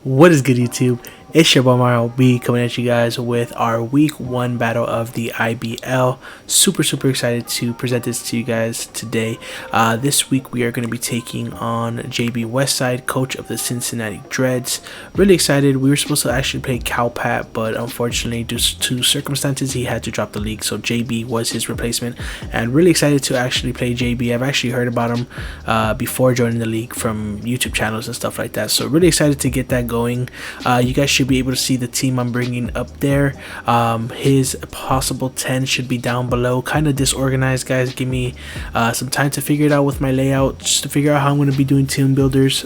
What is good, YouTube? It's your boy Mario B coming at you guys with our week 1 battle of the IBL. Super excited to present this to you guys today. This week we are going to be taking on JB Westside, coach of the Cincinnati Dreds. Really excited. We were supposed to actually play Cowpat, but unfortunately due to circumstances he had to drop the league, so JB was his replacement, and really excited to actually play JB. I've actually heard about him before joining the league from YouTube channels and stuff like that, so really excited to get that going. You guys should be able to see the team I'm bringing up there. His possible 10 should be down below. Kind of disorganized, guys. Give me some time to figure it out with my layout, just to figure out how I'm going to be doing team builders.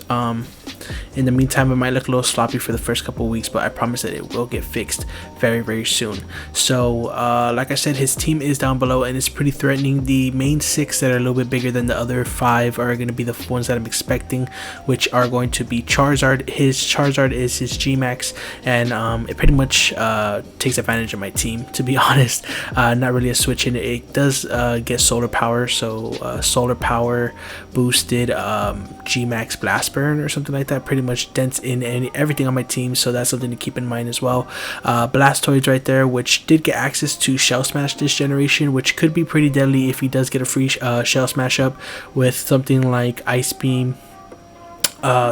In the meantime, it might look a little sloppy for the first couple of weeks, but I promise that it will get fixed very soon. So like I said, his team is down below and it's pretty threatening. The main 6 that are a little bit bigger than the other 5 are going to be the ones that I'm expecting, which are going to be Charizard. His Charizard is his G-Max, and it pretty much takes advantage of my team, to be honest. Not really a switch in. It does get solar power, so solar power boosted G-Max Blast Burn or something like that pretty much dents in everything on my team, so that's something to keep in mind as well. Blastoise right there, which did get access to Shell Smash this generation, which could be pretty deadly if he does get a free Shell Smash up with something like Ice Beam,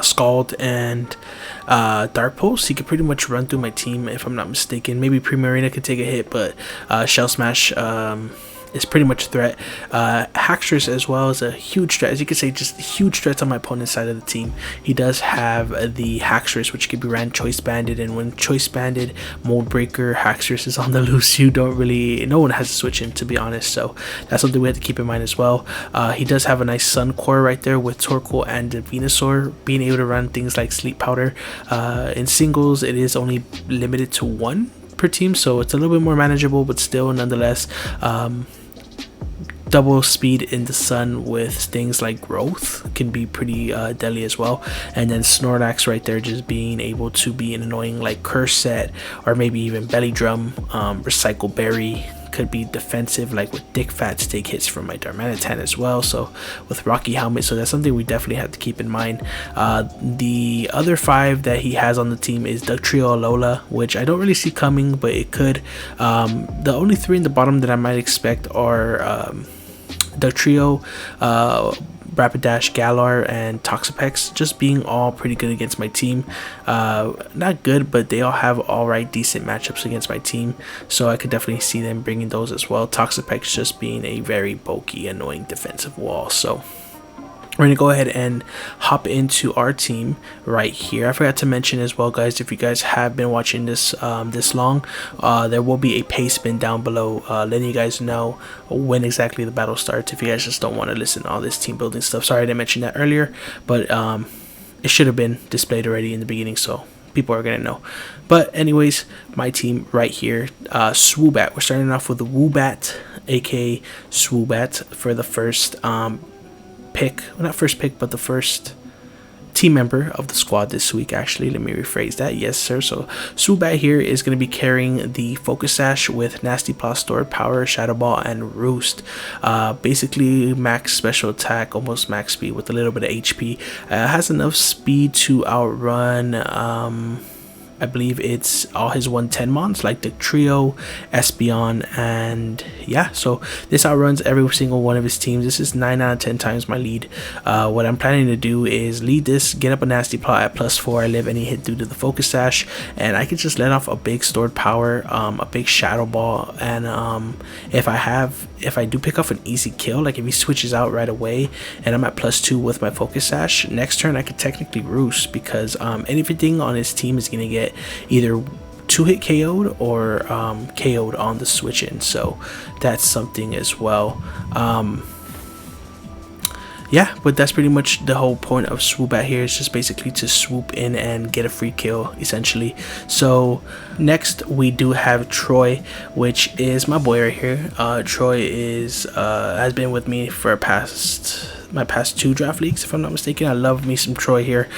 Scald, and Dark Pulse. He could pretty much run through my team if I'm not mistaken. Maybe Primarina could take a hit, but Shell Smash is pretty much a threat. Haxorus as well is a huge threat, as you can say, just huge threats on my opponent's side of the team. He does have the Haxorus, which could be ran choice banded, and when choice banded, Mold Breaker, Haxorus is on the loose. No one has to switch in, to be honest, so that's something we have to keep in mind as well. He does have a nice Sun Core right there with Torkoal and Venusaur, being able to run things like Sleep Powder. In singles, it is only limited to 1 per team, so it's a little bit more manageable, but still nonetheless double speed in the sun with things like Growth can be pretty deadly as well. And then Snorlax right there, just being able to be an annoying like Curse Set, or maybe even Belly Drum. Recycle Berry could be defensive, like with Dick Fat, take hits from my Darmanitan as well, so with Rocky Helmet, so that's something we definitely have to keep in mind. The other 5 that he has on the team is Dugtrio, Alola, which I don't really see coming, but it could. The only 3 in the bottom that I might expect are Dugtrio, Rapidash, Galar, and Toxapex, just being all pretty good against my team. Not good, but they all have alright decent matchups against my team, so I could definitely see them bringing those as well. Toxapex just being a very bulky, annoying defensive wall. So we're going to go ahead and hop into our team right here. I forgot to mention as well, guys, if you guys have been watching this this long, there will be a pace spin down below letting you guys know when exactly the battle starts, if you guys just don't want to listen to all this team building stuff. Sorry I didn't mention that earlier, but it should have been displayed already in the beginning, so people are going to know. But anyways, my team right here, Swoobat. We're starting off with the Woobat, aka Swoobat, for the first pick, well, not first pick, but the first team member of the squad this week. Actually, let me rephrase that. Yes sir. So Swoobat here is going to be carrying the Focus Sash with Nasty Paw, Stored Power, Shadow Ball, and Roost. Basically max special attack, almost max speed with a little bit of HP. Has enough speed to outrun I believe it's all his 110 mons, like the Trio, Espeon, and yeah, so this outruns every single one of his teams. This is 9 out of 10 times my lead. What I'm planning to do is lead this, get up a Nasty Plot at +4. I live any hit due to the Focus Sash, and I could just let off a big Stored Power, a big Shadow Ball, and if I do pick off an easy kill, like if he switches out right away and I'm at +2 with my Focus Sash, next turn I could technically Roost, because anything on his team is going to get either 2-hit KO'd or KO'd on the switch in, so that's something as well. Yeah, but that's pretty much the whole point of Swoobat here. It's just basically to swoop in and get a free kill, essentially. So next we do have Troy, which is my boy right here. Troy is has been with me for past my past 2 draft leagues, if I'm not mistaken. I love me some Troy here.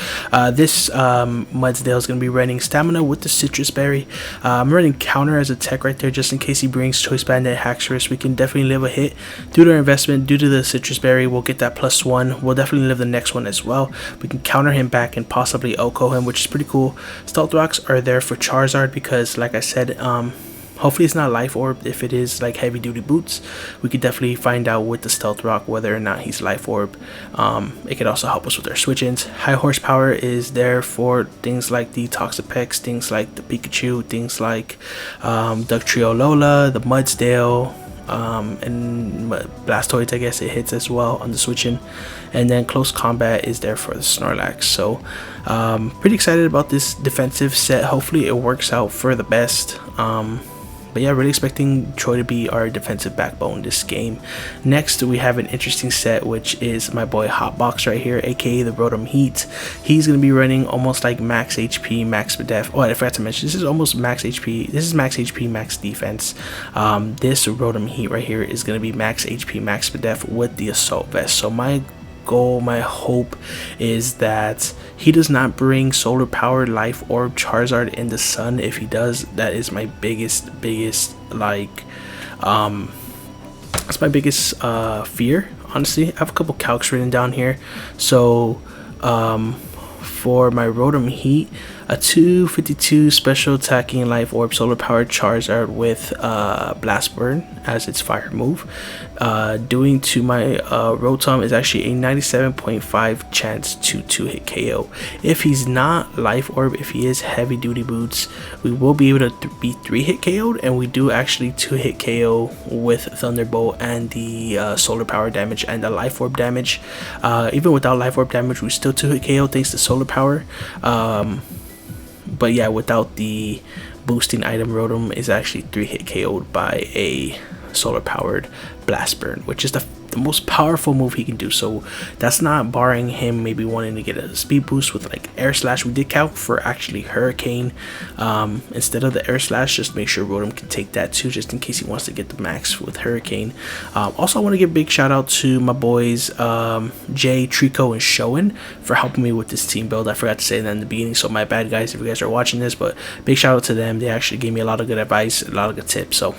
This Mudsdale is going to be running Stamina with the Citrus Berry. I'm running Counter as a tech right there, just in case he brings Choice Bandit Haxorus. We can definitely live a hit due to our investment, due to the Citrus Berry. We'll get that +1. We'll definitely live the next one as well. We can counter him back and possibly Oko him, which is pretty cool. Stealth Rocks are there for Charizard because, like I said, hopefully it's not Life Orb. If it is like heavy duty boots, we could definitely find out with the Stealth Rock whether or not he's Life Orb. It could also help us with our switch-ins. High Horsepower is there for things like the Toxapex, things like the Pikachu, things like Dugtrio Lola, the Mudsdale, and Blastoise, I guess it hits as well on the switch-in. And then Close Combat is there for the Snorlax. So pretty excited about this defensive set. Hopefully it works out for the best. But yeah, really expecting Troy to be our defensive backbone this game. Next, we have an interesting set, which is my boy Hotbox right here, aka the Rotom Heat. He's going to be running almost like max HP, max def. Oh, I forgot to mention, this is almost max HP. This is max HP, max defense. This Rotom Heat right here is going to be max HP, max def with the Assault Vest. So my goal, my hope is that he does not bring solar powered Life Orb Charizard in the sun. If he does, that is my biggest like that's my biggest fear, honestly. I have a couple calcs written down here. So for my Rotom Heat, a 252 special attacking Life Orb solar powered Charizard with Blast Burn as its fire move. Doing to my Rotom is actually a 97.5 chance to 2-hit KO. If he's not Life Orb, if he is heavy duty boots, we will be able to be 3-hit KO'd, and we do actually 2-hit KO with Thunderbolt and the solar power damage and the Life Orb damage. Even without Life Orb damage, we still 2-hit KO thanks to solar power. But yeah, without the boosting item, Rotom is actually 3-hit KO'd by a solar powered Blast Burn, which is the most powerful move he can do. So that's not barring him maybe wanting to get a speed boost with like Air Slash. We did count for actually Hurricane instead of the Air Slash, just make sure Rotom can take that too, just in case he wants to get the max with Hurricane. Also, I want to give a big shout out to my boys Jay, Trico, and Showen for helping me with this team build. I forgot to say that in the beginning, so my bad guys if you guys are watching this, but big shout out to them. They actually gave me a lot of good advice, a lot of good tips, so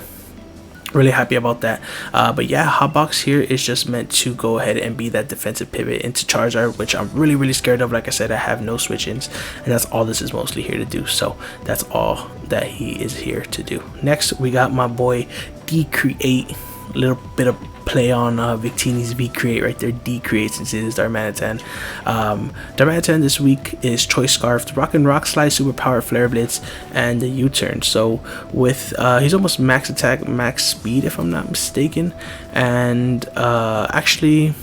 really happy about that. But yeah, Hotbox here is just meant to go ahead and be that defensive pivot into Charizard, which I'm really scared of. Like I said, I have no switch-ins, and that's all this is mostly here to do. So that's all that he is here to do. Next, we got my boy Decreate. A little bit of play on Victini's V-Create right there, D-Create, since it is Darmanitan. Darmanitan this week is Choice Scarf, Rock and Rock Slide, Super Power, Flare Blitz, and the U-Turn. So with he's almost max attack, max speed if I'm not mistaken, and actually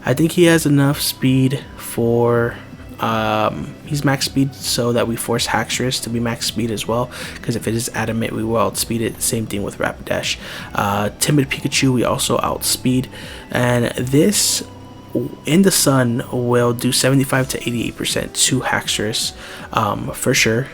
I think he has enough speed for he's max speed so that we force Haxorus to be max speed as well, because if it is adamant we will outspeed it. Same thing with Rapidash. Timid Pikachu we also outspeed, and this in the sun will do 75 to 88% to Haxorus for sure,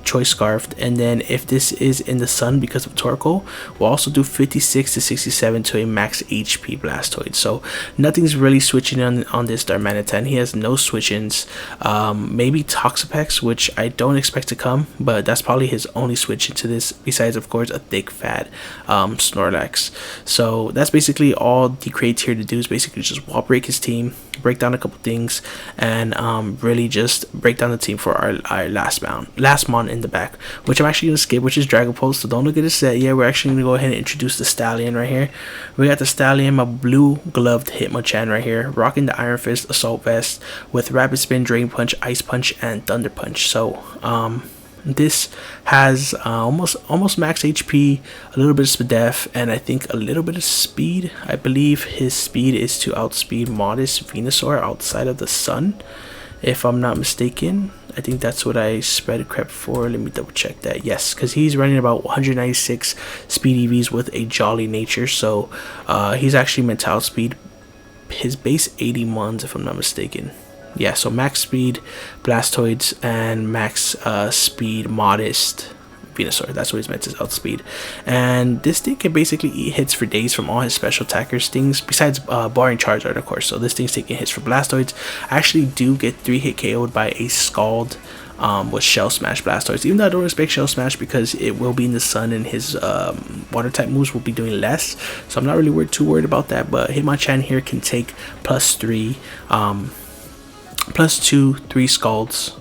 Choice Scarfed. And then if this is in the sun because of Torkoal, we'll also do 56 to 67 to a max HP Blastoise. So nothing's really switching on this Darmanitan. He has no switch-ins, maybe Toxapex, which I don't expect to come, but that's probably his only switch into this, besides of course a thick fat Snorlax. So that's basically all the Decreate's here to do, is basically just wall break his team, break down a couple things, and really just break down the team for our last mon in the back, which I'm actually going to skip, which is Dragon Pulse. So don't look at the set yet. We're actually going to go ahead and introduce the Stallion right here. We got the Stallion, my blue gloved Hitmonchan right here, rocking the Iron Fist Assault Vest with Rapid Spin, Drain Punch, Ice Punch, and Thunder Punch. So this has almost max HP, a little bit of speed def, and I think a little bit of speed. I believe his speed is to outspeed Modest Venusaur outside of the sun, if I'm not mistaken. I think that's what I spread crap for. Let me double check that. Yes, because he's running about 196 speed EVs with a Jolly Nature, so he's actually meant to outspeed his base 80 mons if I'm not mistaken. Yeah, so max speed Blastoids and max speed Modest Venusaur. That's what he's meant to outspeed. And this thing can basically eat hits for days from all his special attackers things, besides barring Charizard, of course. So this thing's taking hits for Blastoids. I actually do get 3-hit KO'd by a Scald with Shell Smash Blastoids, even though I don't expect Shell Smash because it will be in the sun and his water type moves will be doing less, so I'm not really too worried about that. But Hitmonchan here can take +3 +2 3 Scalds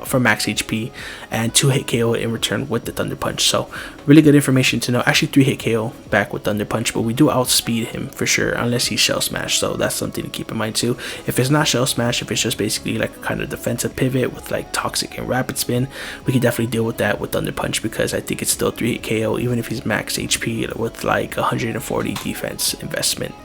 for max HP and 2-hit KO in return with the Thunder Punch. So really good information to know. Actually 3-hit KO back with Thunder Punch, but we do outspeed him for sure unless he's Shell Smash, so that's something to keep in mind too. If it's not Shell Smash, if it's just basically like a kind of defensive pivot with like Toxic and Rapid Spin, we can definitely deal with that with Thunder Punch, because I think it's still 3-hit KO even if he's max HP with like 140 defense investment.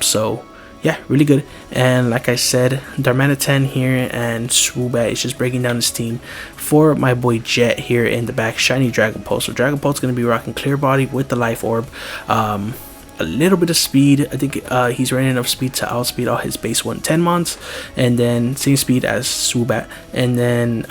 So yeah, really good. And like I said, Darmanitan here and Swoobat is just breaking down his team for my boy Jet here in the back. Shiny Dragon Pulse. So Dragon Pulse is going to be rocking Clear Body with the Life Orb. A little bit of speed. I think he's running enough speed to outspeed all his base 110 mons. And then same speed as Swoobat. And then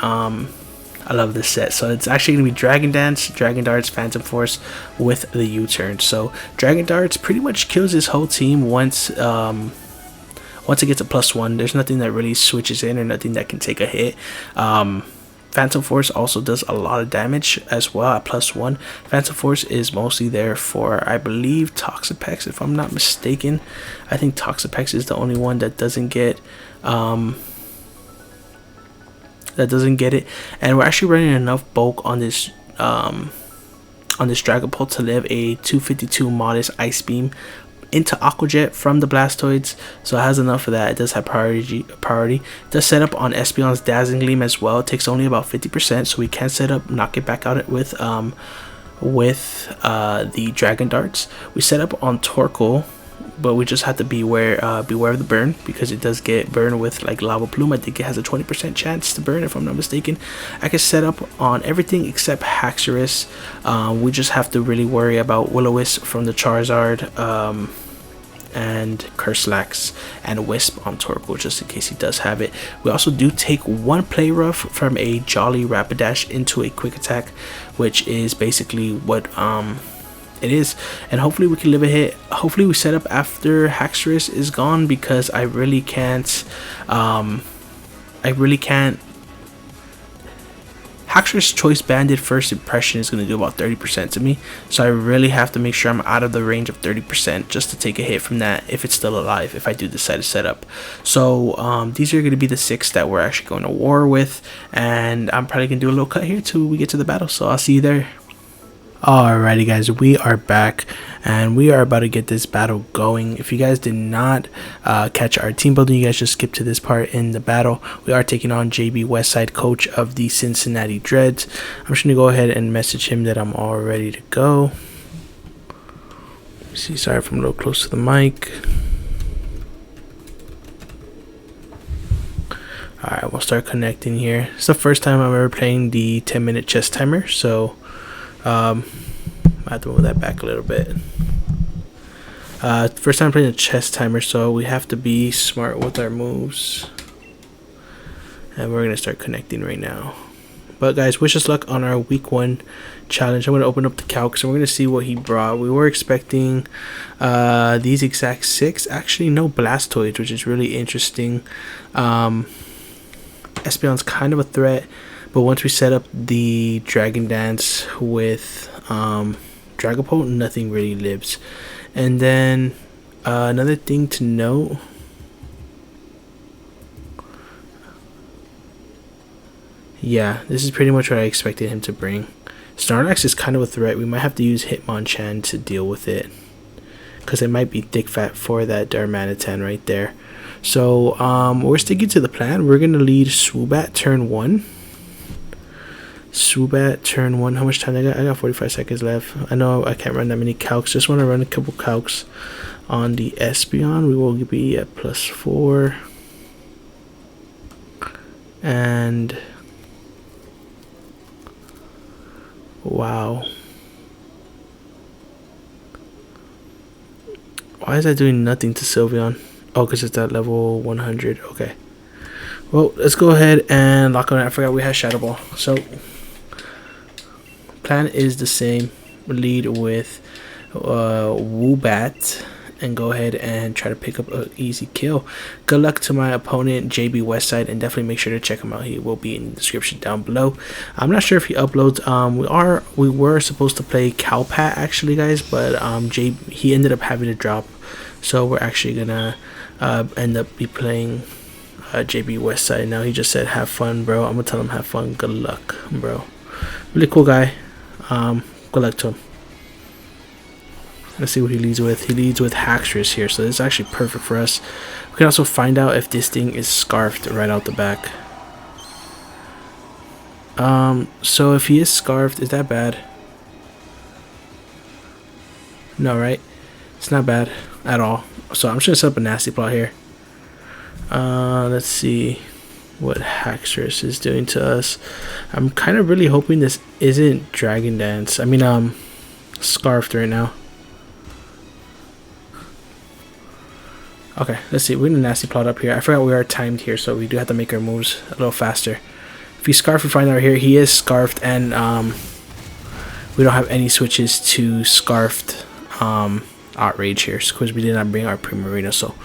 I love this set. So it's actually going to be Dragon Dance, Dragon Darts, Phantom Force with the U-turn. So Dragon Darts pretty much kills his whole team once it gets a +1. There's nothing that really switches in or nothing that can take a hit. Phantom Force also does a lot of damage as well at +1. Phantom Force is mostly there for, I believe, Toxapex, if I'm not mistaken. I think Toxapex is the only one that doesn't get it, and we're actually running enough bulk on this Dragapult to live a 252 modest Ice Beam into Aqua Jet from the Blastoids, so it has enough of that. It does have priority. It does set up on Espeon's Dazzling Gleam as well. It takes only about 50%, so we can set up, knock it back out with the Dragon Darts. We set up on Torkoal, but we just have to beware of the burn, because it does get burned with like Lava Plume. I think it has a 20% chance to burn, if I'm not mistaken. I can set up on everything except Haxorus. We just have to really worry about Will-O-Wisp from the Charizard, and Curslax and Wisp on Torkoal, just in case he does have it. We also do take one Play Rough from a Jolly Rapidash into a Quick Attack, which is basically what it is, and hopefully we can live a hit. Hopefully we set up after Haxorus is gone, because I really can't Haxorus Choice Banded first impression is going to do about 30% to me, so I really have to make sure I'm out of the range of 30% just to take a hit from that if it's still alive, if I do decide to set up. So these are going to be the 6 that we're actually going to war with, and I'm probably going to do a little cut here till we get to the battle, so I'll see you there. Alrighty guys, we are back and we are about to get this battle going. If you guys did not catch our team building, you guys just skip to this part in the battle. We are taking on JB Westside, coach of the Cincinnati Dreds. I'm just going to go ahead and message him that I'm all ready to go. See, sorry if I'm a little close to the mic. Alright, we'll start connecting here. It's the first time I'm ever playing the 10-minute chess timer, so I have to move that back a little bit. First time playing a chess timer, so we have to be smart with our moves. And we're going to start connecting right now. But guys, wish us luck on our week 1 challenge. I'm going to open up the calcs and we're going to see what he brought. We were expecting these exact 6. Actually, no Blastoids, which is really interesting. Espeon's kind of a threat. But once we set up the Dragon Dance with Dragapult, nothing really lives. And then another thing to note, yeah, this is pretty much what I expected him to bring. Snorlax is kind of a threat. We might have to use Hitmonchan to deal with it, because it might be thick fat for that Darmanitan right there. So we're sticking to the plan. We're going to lead Swoobat turn 1. Swoobat turn 1. How much time I got 45 seconds left. I know I can't run that many calcs. Just want to run a couple calcs on the Espeon. We will be at +4. And wow, why is that doing nothing to Sylveon? Oh, because it's at level 100. Okay, well, let's go ahead and lock on it. I forgot we had Shadow Ball. So plan is the same. Lead with Woobat and go ahead and try to pick up an easy kill. Good luck to my opponent, JB Westside, and definitely make sure to check him out. He will be in the description down below. I'm not sure if he uploads. We were supposed to play Cowpat actually, guys, but he ended up having to drop, so we're actually gonna end up be playing JB Westside now. He just said have fun, bro. I'm gonna tell him have fun. Good luck, bro. Really cool guy. Good luck to him. Let's see what he leads with. He leads with Haxorus here, so this is actually perfect for us. We can also find out if this thing is scarfed right out the back. So if he is scarfed, is that bad? No, right? It's not bad at all. So I'm just gonna set up a nasty plot here. Let's see what Haxorus is doing to us. I'm kind of really hoping this isn't Dragon Dance. I mean, scarfed right now. Okay, let's see. We're gonna nasty plot up here. I forgot we are timed here, so we do have to make our moves a little faster. If he's scarfed, we find out here he is scarfed, and we don't have any switches to scarfed outrage here because we did not bring our Primarina. So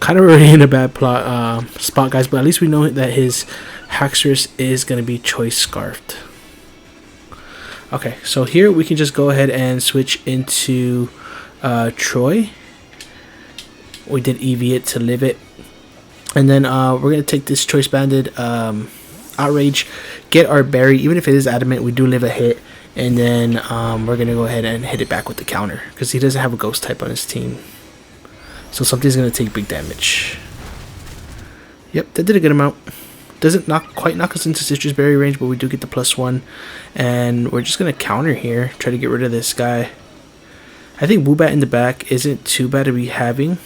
kind of already in a bad plot spot, guys. But at least we know that his Haxorus is gonna be choice scarfed. Okay, so here we can just go ahead and switch into Troy. We did EV it to live it, and then we're gonna take this choice banded outrage, get our berry. Even if it is adamant, we do live a hit, and then we're gonna go ahead and hit it back with the counter because he doesn't have a ghost type on his team, so something's gonna take big damage. Yep, that did a good amount. Doesn't quite knock us into Citrus Berry range, but we do get the +1, and we're just gonna counter here, try to get rid of this guy. I think Woobat in the back isn't too bad to be having.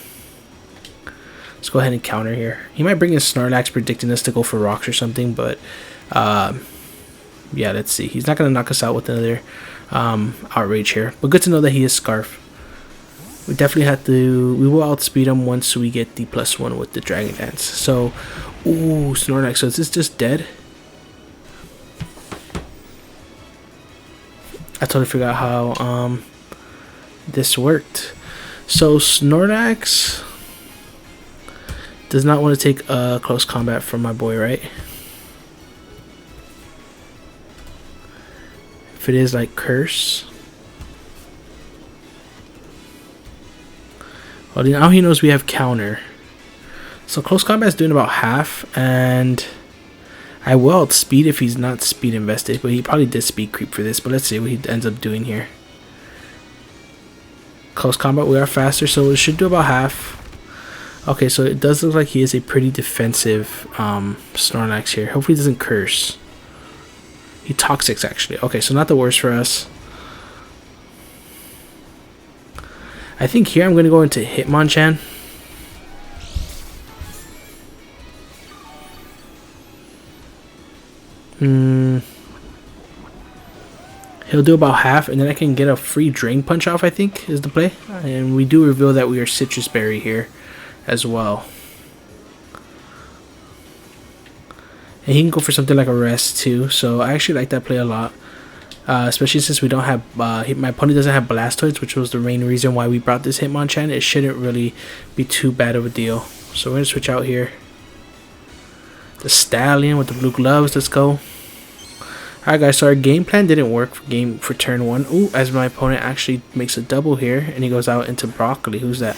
Let's go ahead and counter here. He might bring in Snorlax, predicting us to go for rocks or something, but yeah, let's see. He's not going to knock us out with another outrage here, but good to know that he is Scarf. We definitely have to, we will outspeed him once we get the +1 with the Dragon Dance. So, ooh, Snorlax. So is this just dead? I totally forgot how this worked. So Snorlax does not want to take a close combat from my boy, right? If it is like Curse. Well, now he knows we have counter. So close combat is doing about half, and I will outspeed if he's not speed invested, but he probably did speed creep for this. But let's see what he ends up doing here. Close combat, we are faster, so it should do about half. Okay, so it does look like he is a pretty defensive Snorlax here. Hopefully he doesn't Curse. He Toxics, actually. Okay, so not the worst for us. I think here I'm going to go into Hitmonchan. He'll do about half, and then I can get a free Drain Punch off, I think, is the play. And we do reveal that we are Citrus Berry here as well. And he can go for something like a Rest too, so I actually like that play a lot. Especially since we don't have, my opponent doesn't have Blastoise, which was the main reason why we brought this Hitmonchan. It shouldn't really be too bad of a deal. So we're going to switch out here. The Stallion with the blue gloves, let's go. Alright guys, so our game plan didn't work for turn 1. Ooh, as my opponent actually makes a double here, and he goes out into Broccoli. Who's that?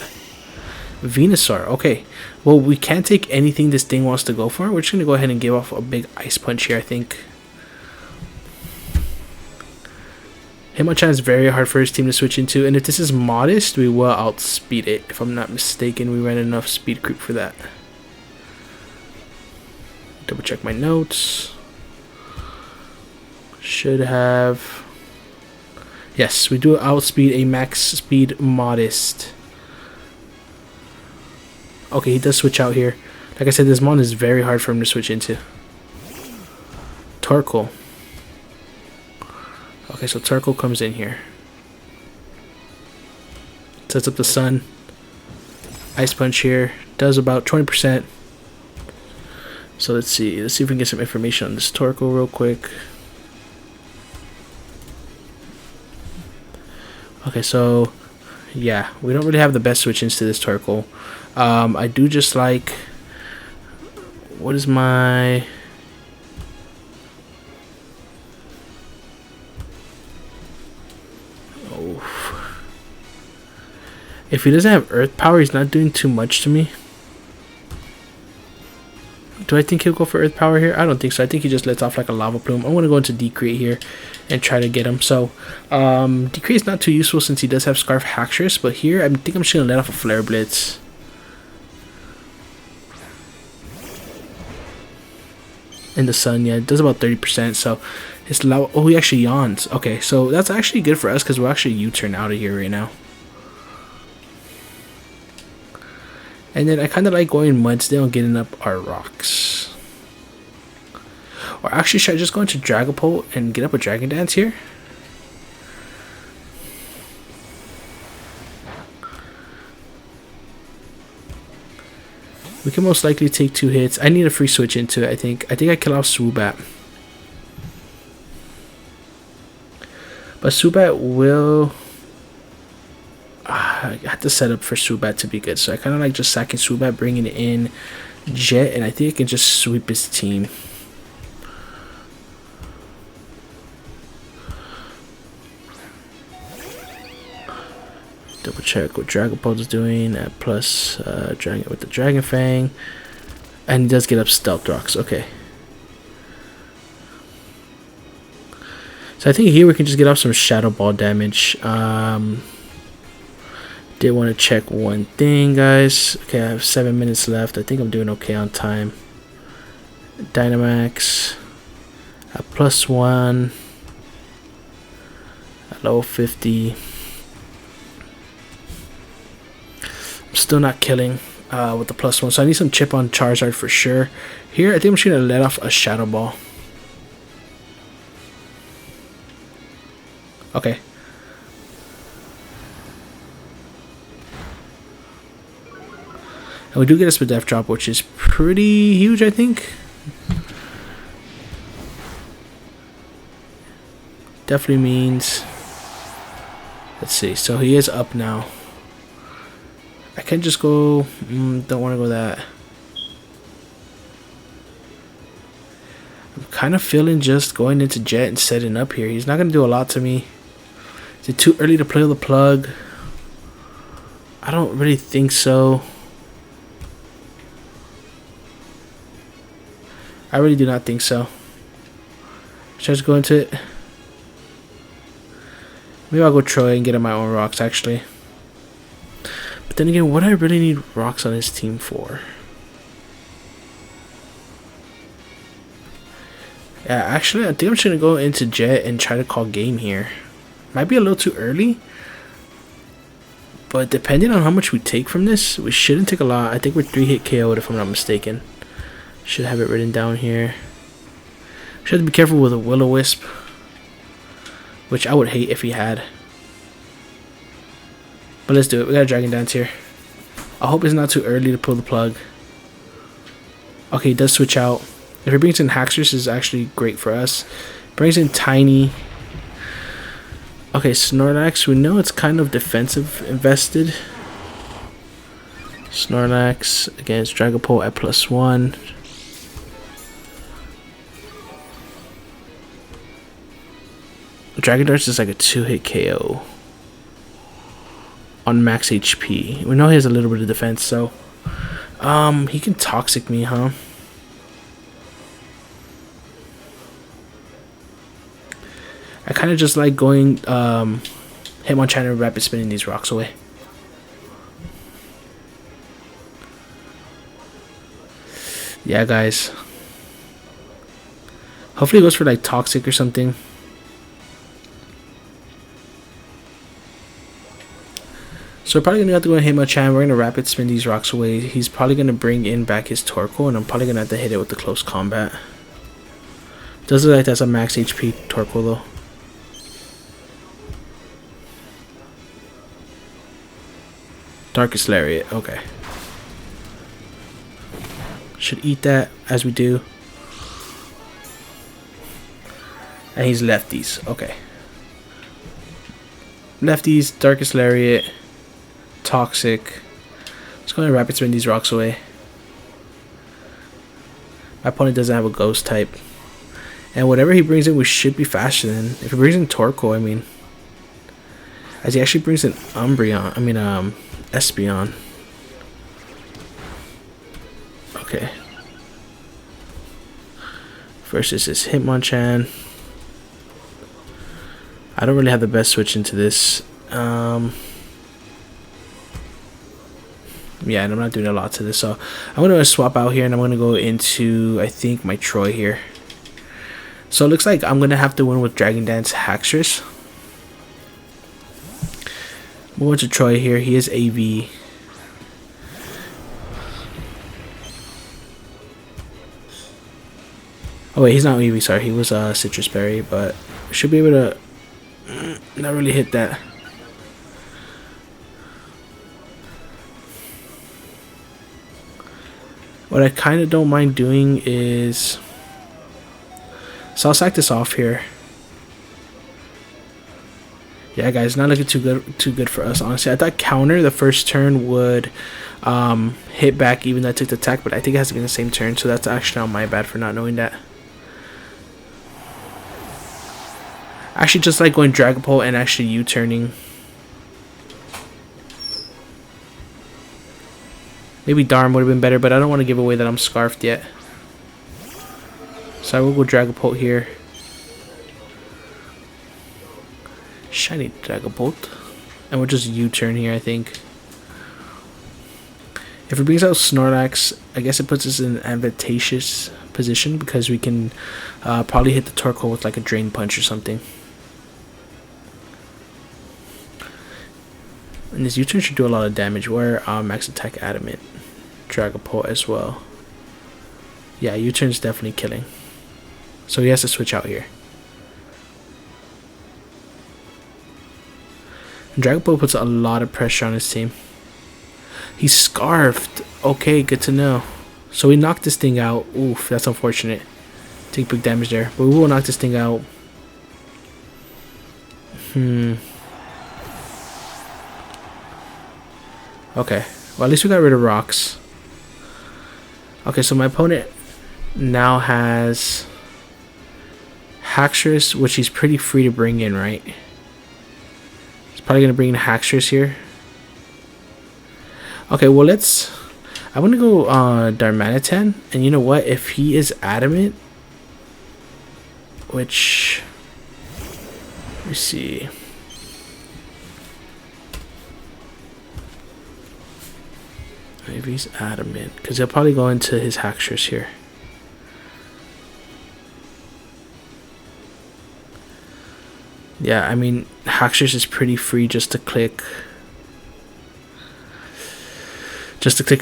Venusaur. Okay, well, we can't take anything this thing wants to go for. We're just going to go ahead and give off a big Ice Punch here, I think. Hitmonchan is very hard for his team to switch into, and if this is Modest, we will outspeed it. If I'm not mistaken, we ran enough speed creep for that. Double check my notes. Should have... Yes, we do outspeed a max speed Modest. Okay, he does switch out here. Like I said, this mon is very hard for him to switch into. Torkoal. Okay, so Torkoal comes in here. Sets up the Sun. Ice Punch here. Does about 20%. So let's see. Let's see if we can get some information on this Torkoal real quick. Okay, so yeah, we don't really have the best switch-ins to this Torkoal. I do just like, what is my, oh, if he doesn't have earth power, he's not doing too much to me. Do I think he'll go for earth power here? I don't think so. I think he just lets off like a lava plume. I'm going to go into Decrease here and try to get him. So Decrease is not too useful since he does have Scarf Haxorus, but here I think I'm just going to let off a Flare Blitz. In the sun, yeah, it does about 30%. So his lava, oh, he actually yawns. Okay, so that's actually good for us because we're actually U-turn out of here right now. And then I kind of like going Mudstail and getting up our rocks. Or actually, should I just go into Dragapult and get up a Dragon Dance here? We can most likely take 2 hits. I need a free switch into it, I think. I think I kill off Swoobat. But Swoobat will... I have to set up for Swoobat to be good. So I kind of like just sacking Swoobat, bringing in Jet, and I think I can just sweep his team. Double check what Dragapult is doing at plus Dragon with the Dragon Fang. And he does get up Stealth Rocks. Okay. So I think here we can just get off some Shadow Ball damage. Did want to check one thing, guys. Okay, I have 7 minutes left. I think I'm doing okay on time. Dynamax at +1 at low 50. I'm still not killing with the +1, so I need some chip on Charizard for sure. Here, I think I'm just gonna let off a Shadow Ball. Okay. And we do get a Spadef drop, which is pretty huge, I think. Definitely means... Let's see. So he is up now. I can just go... don't want to go that. I'm kind of feeling just going into Jet and setting up here. He's not going to do a lot to me. Is it too early to play the plug? I don't really think so. I really do not think so. Should I just go into it? Maybe I'll go Troy and get on my own rocks, actually. But then again, what do I really need rocks on his team for? Yeah, actually, I think I'm just going to go into Jet and try to call game here. Might be a little too early. But depending on how much we take from this, we shouldn't take a lot. I think we're 3-hit KO'd if I'm not mistaken. Should have it written down here. Should have to be careful with a Will-O-Wisp, which I would hate if he had. But let's do it. We got a Dragon Dance here. I hope it's not too early to pull the plug. Okay, he does switch out. If he brings in Haxorus, is actually great for us. Brings in Tiny. Okay, Snorlax. We know it's kind of defensive invested. Snorlax against Dragapult at +1. Dragon Darts is like a 2-hit KO on max HP. We know he has a little bit of defense, so he can Toxic me, huh? I kind of just like going Hitmonchan and rapid spinning these rocks away. Yeah, guys. Hopefully it goes for like Toxic or something. So we're probably going to have to go and Hitmonchan. We're going to rapid spin these rocks away. He's probably going to bring in back his Torkoal, and I'm probably going to have to hit it with the close combat. Does look like that's a max HP Torkoal though. Darkest Lariat, okay. Should eat that as we do. And he's lefties, okay. Lefties, Darkest Lariat, Toxic. Let's go ahead and rapid spin these rocks away. My opponent doesn't have a ghost type. And whatever he brings in, we should be faster than. If he brings in Torkoal, I mean. As he actually brings in Umbreon. I mean, Espeon. Okay. First is this Hitmonchan. I don't really have the best switch into this. Yeah, and I'm not doing a lot to this, so I'm going to swap out here, and I'm going to go into, I think, my Troy here. So it looks like I'm going to have to win with Dragon Dance Haxorus. Move on to Troy here. He is AV. Oh wait, he's not AV, sorry. He was Citrus Berry, but should be able to not really hit that. What I kind of don't mind doing is, so I'll sack this off here. Yeah, guys, not looking too good for us, honestly. I thought counter the first turn would hit back even though I took the attack, but I think it has to be in the same turn, so that's actually not my bad for not knowing that. Actually, just like going Dragapult and actually U-turning. Maybe Darm would have been better, but I don't want to give away that I'm Scarfed yet. So I will go Dragapult here. Shiny Dragapult. And we'll just U-turn here, I think. If it brings out Snorlax, I guess it puts us in an advantageous position because we can probably hit the Torkoal with like a Drain Punch or something. And this U-turn should do a lot of damage. Where Max Attack Adamant. Dragapult as well. Yeah, U-turn is definitely killing. So he has to switch out here. And Dragapult puts a lot of pressure on his team. He's Scarfed. Okay, good to know. So we knocked this thing out. Oof, that's unfortunate. Take big damage there. But we will knock this thing out. Okay. Well, at least we got rid of rocks. Okay, so my opponent now has Haxorus, which he's pretty free to bring in, right? He's probably going to bring in Haxorus here. Okay, well, I want to go Darmanitan. And you know what? If he is Adamant, which, let me see. Maybe he's Adamant, because he'll probably go into his Haxorus here. Yeah, I mean, Haxorus is pretty free just to click.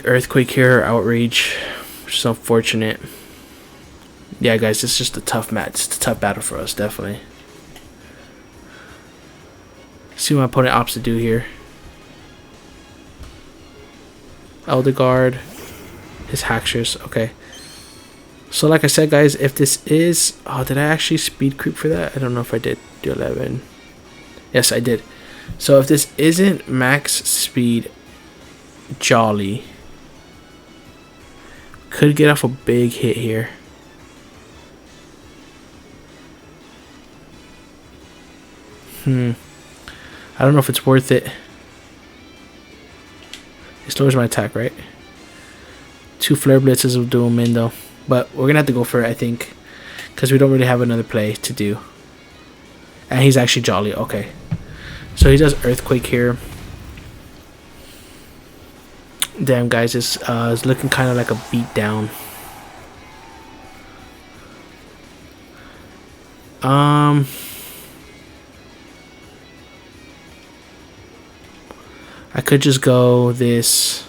Earthquake here or Outrage, which is unfortunate. Yeah, guys, it's just a tough match. It's a tough battle for us, definitely. See what my opponent opts to do here. Elder Guard, his Haxorus. Okay. So like I said, guys, if this is... Oh, did I actually speed creep for that? I don't know if I did do 11. Yes, I did. So if this isn't max speed Jolly, could get off a big hit here. I don't know if it's worth it. It lowers my attack, right? 2 Flare Blitzes will do him in, though. But we're going to have to go for it, I think. Because we don't really have another play to do. And he's actually Jolly. Okay. So he does Earthquake here. Damn, guys. It's looking kind of like a beatdown. I could just go this.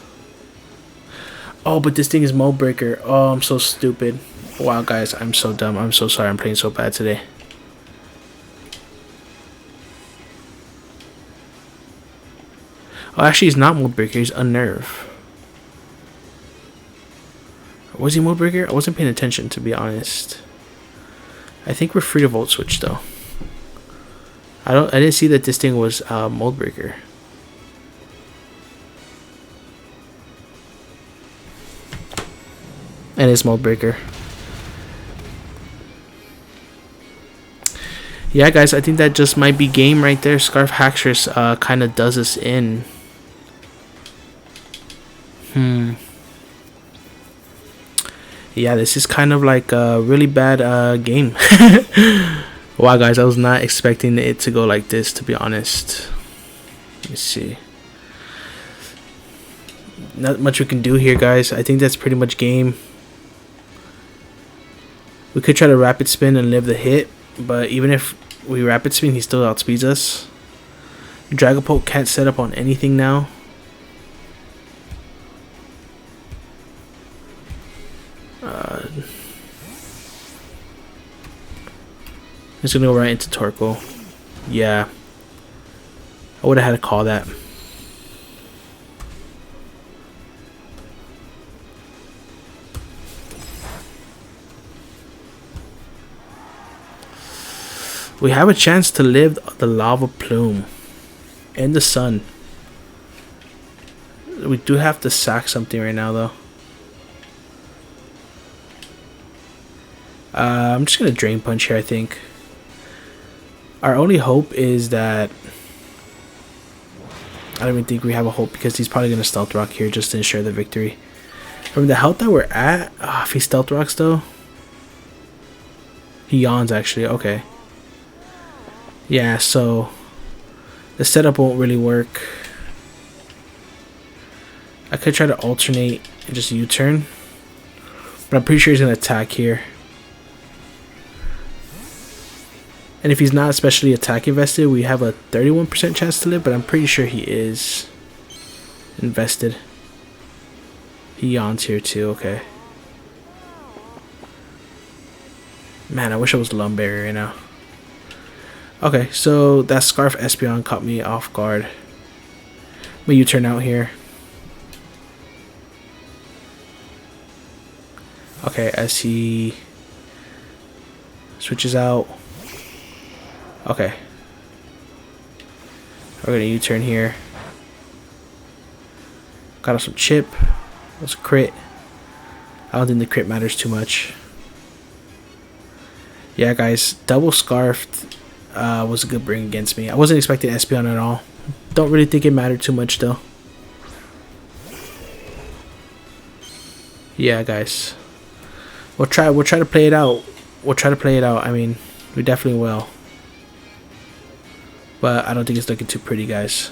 Oh, but this thing is Mold Breaker. Oh, I'm so stupid. Wow, guys, I'm so dumb. I'm so sorry. I'm playing so bad today. Oh, actually, he's not Mold Breaker. He's Unnerve. Was he Mold Breaker? I wasn't paying attention, to be honest. I think we're free to Volt Switch, though. I didn't see that this thing was mold breaker. And it's mold breaker. Yeah, guys, I think that just might be game right there. Scarf Hackstress kind of does us in. Yeah, this is kind of like a really bad game. Wow, guys, I was not expecting it to go like this, to be honest. Let me see. Not much we can do here, guys. I think that's pretty much game. We could try to rapid spin and live the hit, but even if we rapid spin, he still outspeeds us. Dragapult can't set up on anything now. It's gonna go right into Torkoal. Yeah, I would have had to call that. We have a chance to live the Lava Plume in the sun. We do have to sack something right now, though. I'm just gonna Drain Punch here, I think. Our only hope is that... I don't even think we have a hope because he's probably gonna Stealth Rock here just to ensure the victory. From the health that we're at, if he Stealth Rocks though... He yawns actually, okay. Yeah, so... the setup won't really work. I could try to alternate and just U-turn. But I'm pretty sure he's gonna attack here. And if he's not especially attack invested, we have a 31% chance to live, but I'm pretty sure he is invested. He yawns here too, okay. Man, I wish I was Lumberry right now. Okay, so that Scarf Espeon caught me off guard. I'm gonna U-turn out here. Okay, as he switches out. Okay. We're gonna U-turn here. Got us some chip. That's a crit. I don't think the crit matters too much. Yeah, guys, double Scarfed was a good bring against me. I wasn't expecting Espeon at all. Don't really think it mattered too much though. Yeah, guys. We'll try to play it out. We'll try to play it out. I mean, we definitely will. But I don't think it's looking too pretty, guys.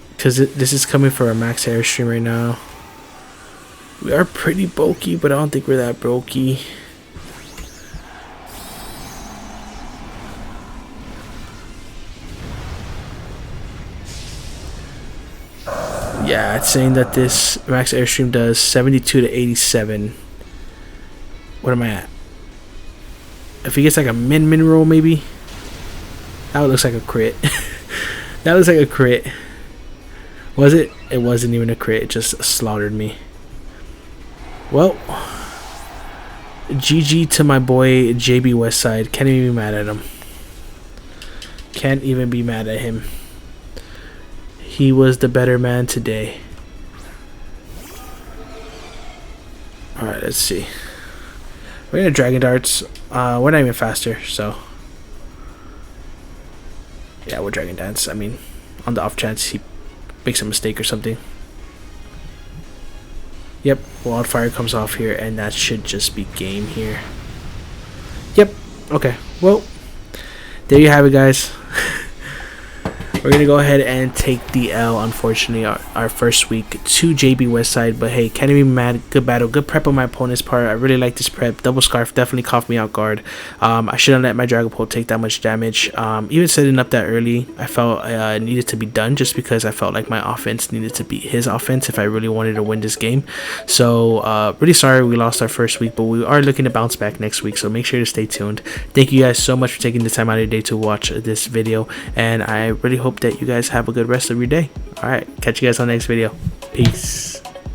Because this is coming for a max airstream right now. We are pretty bulky, but I don't think we're that bulky. Yeah, it's saying that this max airstream does 72 to 87. What am I at? If he gets like a min roll, maybe. That looks like a crit. That looks like a crit. Was it? It wasn't even a crit. It just slaughtered me. Well, GG to my boy JB Westside. Can't even be mad at him. Can't even be mad at him. He was the better man today. Alright, let's see. We're gonna Dragon Darts. We're not even faster, so yeah, we'll Dragon Dance. I mean, on the off chance he makes a mistake or something. Yep, Wildfire comes off here, and that should just be game here. Yep, okay. Well, there you have it, guys. We're going to go ahead and take the L, unfortunately, our first week to JB Westside. But hey, can't even be mad. Good battle. Good prep on my opponent's part. I really like this prep. Double Scarf definitely caught me out guard. I shouldn't let my Dragapult take that much damage. Even setting up that early, I felt it needed to be done just because I felt like my offense needed to beat his offense if I really wanted to win this game. So, really sorry we lost our first week, but we are looking to bounce back next week. So make sure to stay tuned. Thank you guys so much for taking the time out of your day to watch this video. And I really hope that you guys have a good rest of your day. Alright, catch you guys on the next video. Peace.